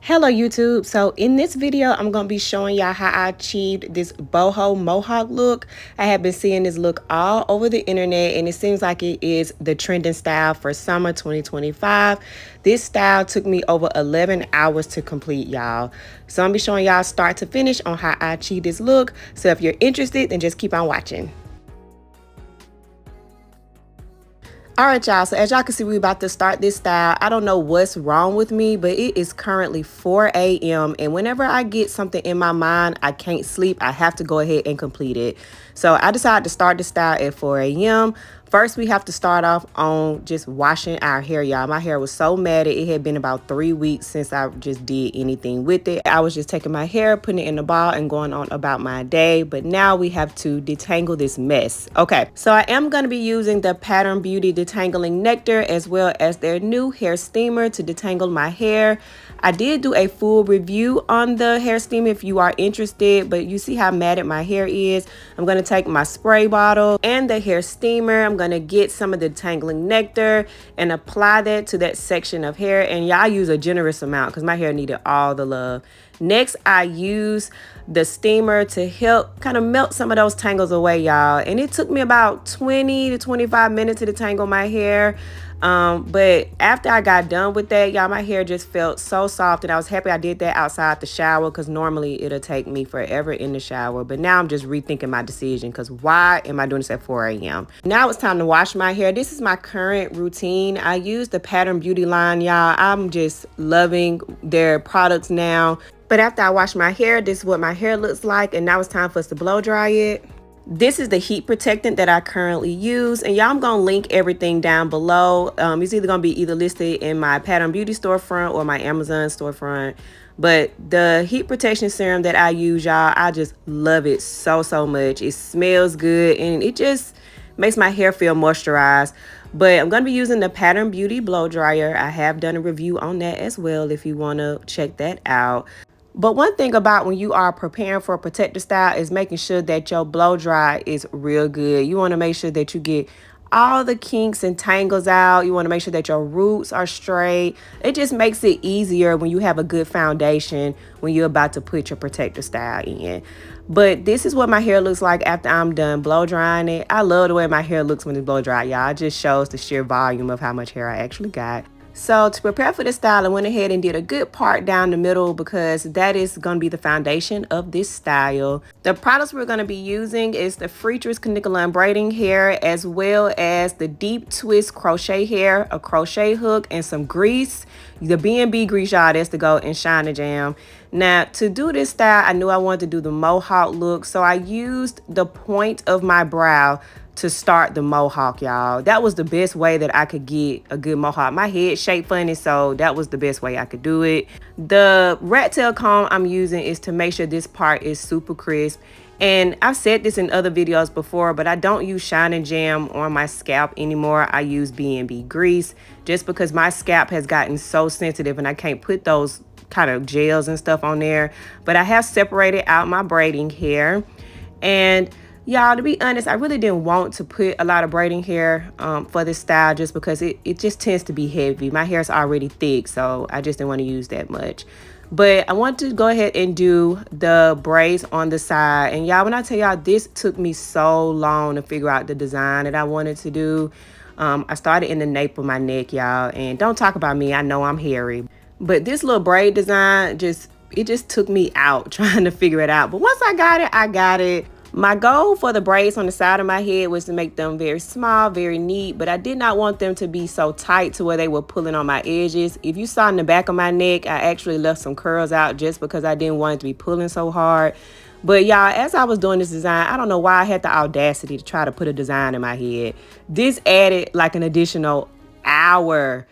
Hello YouTube. So in this video I'm going to be showing y'all how I achieved this boho mohawk look. I have been seeing this look all over the internet and it seems like it is the trending style for summer 2025. This style took me over 11 hours to complete, y'all. So I'm going to be showing y'all start to finish on how I achieved this look. So if you're interested, then just keep on watching. All right, y'all, so as y'all can see, we're about to start this style. I don't know what's wrong with me, but it is currently 4 a.m. and whenever I get something in my mind, I can't sleep. I have to go ahead and complete it. So I decided to start the style at 4 a.m. First, we have to start off on just washing our hair, y'all. My hair was so matted. It had been about 3 weeks since I just did anything with it. I was just taking my hair, putting it in a ball and going on about my day. But now we have to detangle this mess. Okay, so I am going to be using the Pattern Beauty Detangling Nectar as well as their new hair steamer to detangle my hair. I did do a full review on the hair steamer if you are interested, but you see how matted my hair is. I'm going to take my spray bottle and the hair steamer. I'm going to get some of the detangling nectar and apply that to that section of hair. And y'all use a generous amount because my hair needed all the love. Next, I use the steamer to help kind of melt some of those tangles away, y'all. And it took me about 20 to 25 minutes to detangle my hair. But after I got done with that, y'all, my hair just felt so soft and I was happy I did that outside the shower because normally it'll take me forever in the shower. But now I'm just rethinking my decision because why am I doing this at 4 a.m.? Now it's time to wash my hair. This is my current routine. I use the Pattern Beauty line, y'all. I'm just loving their products now. But after I wash my hair, this is what my hair looks like. And now it's time for us to blow dry it. This is the heat protectant that I currently use, and y'all, I'm gonna link everything down below. It's either gonna be either listed in my Pattern Beauty storefront or my Amazon storefront. But the heat protection serum that I use, y'all, I just love it so much. It smells good and it just makes my hair feel moisturized. But I'm gonna be using the Pattern Beauty blow dryer. I have done a review on that as well if you wanna check that out. But one thing about when you are preparing for a protective style is making sure that your blow dry is real good. You want to make sure that you get all the kinks and tangles out. You want to make sure that your roots are straight. It just makes it easier when you have a good foundation when you're about to put your protective style in. But this is what my hair looks like after I'm done blow drying it. I love the way my hair looks when it's blow dry, y'all. It just shows the sheer volume of how much hair I actually got. So to prepare for this style, I went ahead and did a good part down the middle because that is going to be the foundation of this style. The products we're going to be using is the Freetress Caniculum braiding hair as well as the deep twist crochet hair, a crochet hook, and some grease. The B&B grease, y'all, that's to go in Shine Jam. Now, to do this style, I knew I wanted to do the mohawk look, so I used the point of my brow to start the mohawk, y'all. That was the best way that I could get a good mohawk. My head shaped funny, so that was the best way I could do it. The rat tail comb I'm using is to make sure this part is super crisp. And I've said this in other videos before, but I don't use Shine Jam on my scalp anymore. I use B&B grease just because my scalp has gotten so sensitive and I can't put those kind of gels and stuff on there. But I have separated out my braiding hair. And y'all, to be honest, I really didn't want to put a lot of braiding hair for this style just because it just tends to be heavy. My hair is already thick, so I just didn't want to use that much. But I want to go ahead and do the braids on the side. And y'all, when I tell y'all, this took me so long to figure out the design that I wanted to do. I started in the nape of my neck, y'all. And don't talk about me, I know I'm hairy. But this little braid design, it just took me out trying to figure it out. But once I got it, I got it. My goal for the braids on the side of my head was to make them very small, very neat, but I did not want them to be so tight to where they were pulling on my edges. If you saw in the back of my neck, I actually left some curls out just because I didn't want it to be pulling so hard. But y'all, as I was doing this design, I don't know why I had the audacity to try to put a design in my head. This added like an additional hour,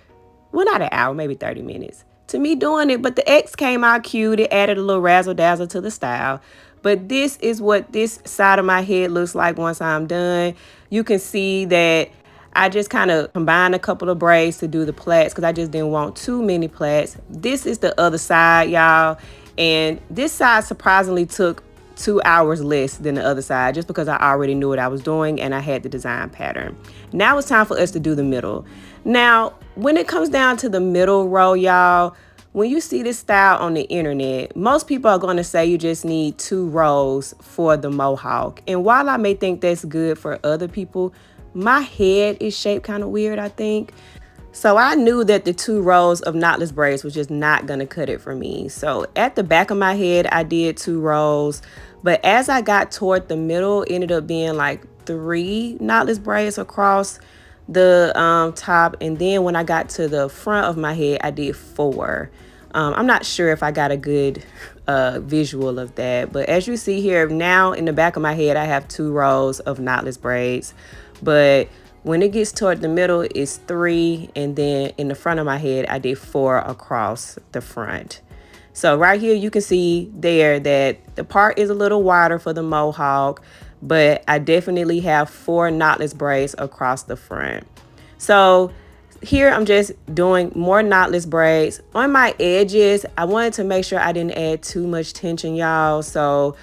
well, not an hour, maybe 30 minutes to me doing it, but the X came out cute. It added a little razzle dazzle to the style. But this is what this side of my head looks like once I'm done. You can see that I just kind of combined a couple of braids to do the plaits because I just didn't want too many plaits. This is the other side, y'all. And this side surprisingly took 2 hours less than the other side just because I already knew what I was doing and I had the design pattern. Now it's time for us to do the middle. Now, when it comes down to the middle row, y'all, when you see this style on the internet, most people are going to say you just need 2 rows for the mohawk. And while I may think that's good for other people, my head is shaped kind of weird, I think. So I knew that the 2 rows of knotless braids was just not going to cut it for me. So at the back of my head, I did 2 rows. But as I got toward the middle, it ended up being like 3 knotless braids across the top. And then when I got to the front of my head, I did 4. I'm not sure if I got a good visual of that. But as you see here, now in the back of my head, I have 2 rows of knotless braids. But when it gets toward the middle, it's 3, and then in the front of my head, I did 4 across the front. So right here, you can see there that the part is a little wider for the mohawk, but I definitely have 4 knotless braids across the front. So here I'm just doing more knotless braids. On my edges, I wanted to make sure I didn't add too much tension, y'all. So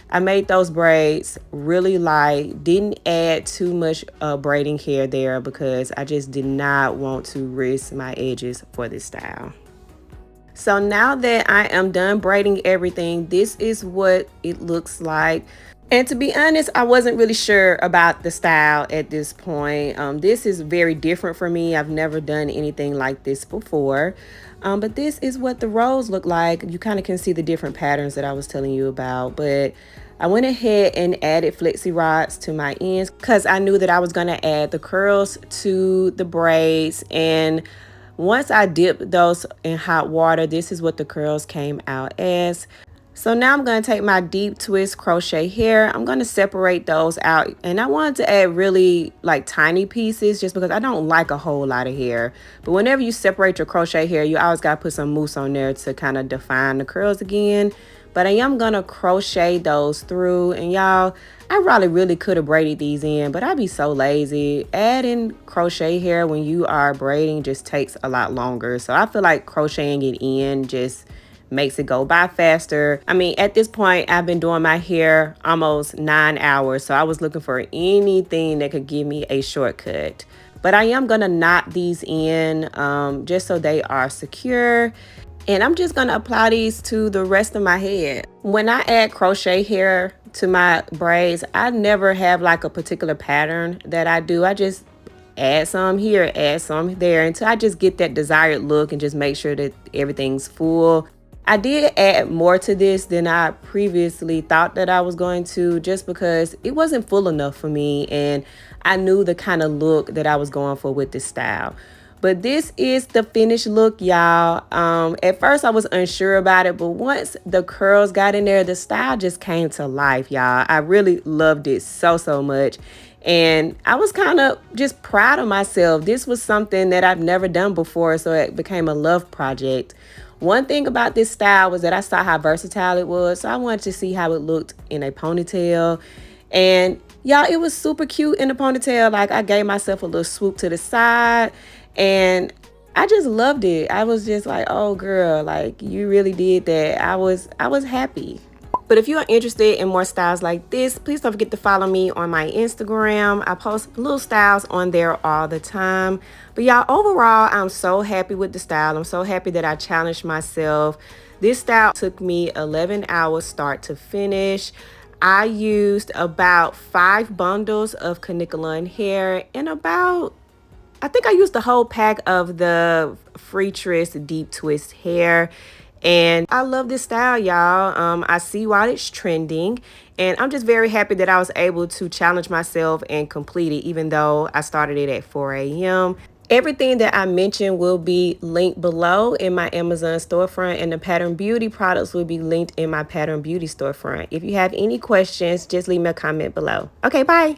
I made those braids really light, didn't add too much braiding hair there because I just did not want to risk my edges for this style. So now that I am done braiding everything, this is what it looks like. And to be honest, I wasn't really sure about the style at this point. This is very different for me. I've never done anything like this before. But this is what the rows look like. You kind of can see the different patterns that I was telling you about. But I went ahead and added flexi rods to my ends because I knew that I was going to add the curls to the braids. And once I dipped those in hot water, this is what the curls came out as. So now I'm going to take my deep twist crochet hair. I'm going to separate those out. And I wanted to add really like tiny pieces just because I don't like a whole lot of hair. But whenever you separate your crochet hair, you always got to put some mousse on there to kind of define the curls again. But I am going to crochet those through. And y'all, I probably really could have braided these in, but I'd be so lazy. Adding crochet hair when you are braiding just takes a lot longer. So I feel like crocheting it in just makes it go by faster. I mean, at this point, I've been doing my hair almost 9 hours. So I was looking for anything that could give me a shortcut. But I am going to knot these in just so they are secure. And I'm just going to apply these to the rest of my head. When I add crochet hair to my braids, I never have like a particular pattern that I do. I just add some here, add some there until I just get that desired look and just make sure that everything's full. I did add more to this than I previously thought that I was going to, just because it wasn't full enough for me and I knew the kind of look that I was going for with this style. But this is the finished look, y'all. At first I was unsure about it, but once the curls got in there, the style just came to life, y'all. I really loved it so much. And I was kind of just proud of myself. This was something that I've never done before, so it became a love project. One thing about this style was that I saw how versatile it was, so I wanted to see how it looked in a ponytail. And y'all, it was super cute in the ponytail. Like, I gave myself a little swoop to the side, and I just loved it. I was just like, oh girl, like, you really did that. I was happy. But if you are interested in more styles like this, please don't forget to follow me on my Instagram. I post little styles on there all the time. But y'all, overall, I'm so happy with the style. I'm so happy that I challenged myself. This style took me 11 hours start to finish. I used about 5 bundles of Canicolon hair and I think I used the whole pack of the free twist deep twist hair. And I love this style, y'all. I see why it's trending. And I'm just very happy that I was able to challenge myself and complete it, even though I started it at 4 a.m. Everything that I mentioned will be linked below in my Amazon storefront, and the Pattern Beauty products will be linked in my Pattern Beauty storefront. If you have any questions, just leave me a comment below. Okay, bye.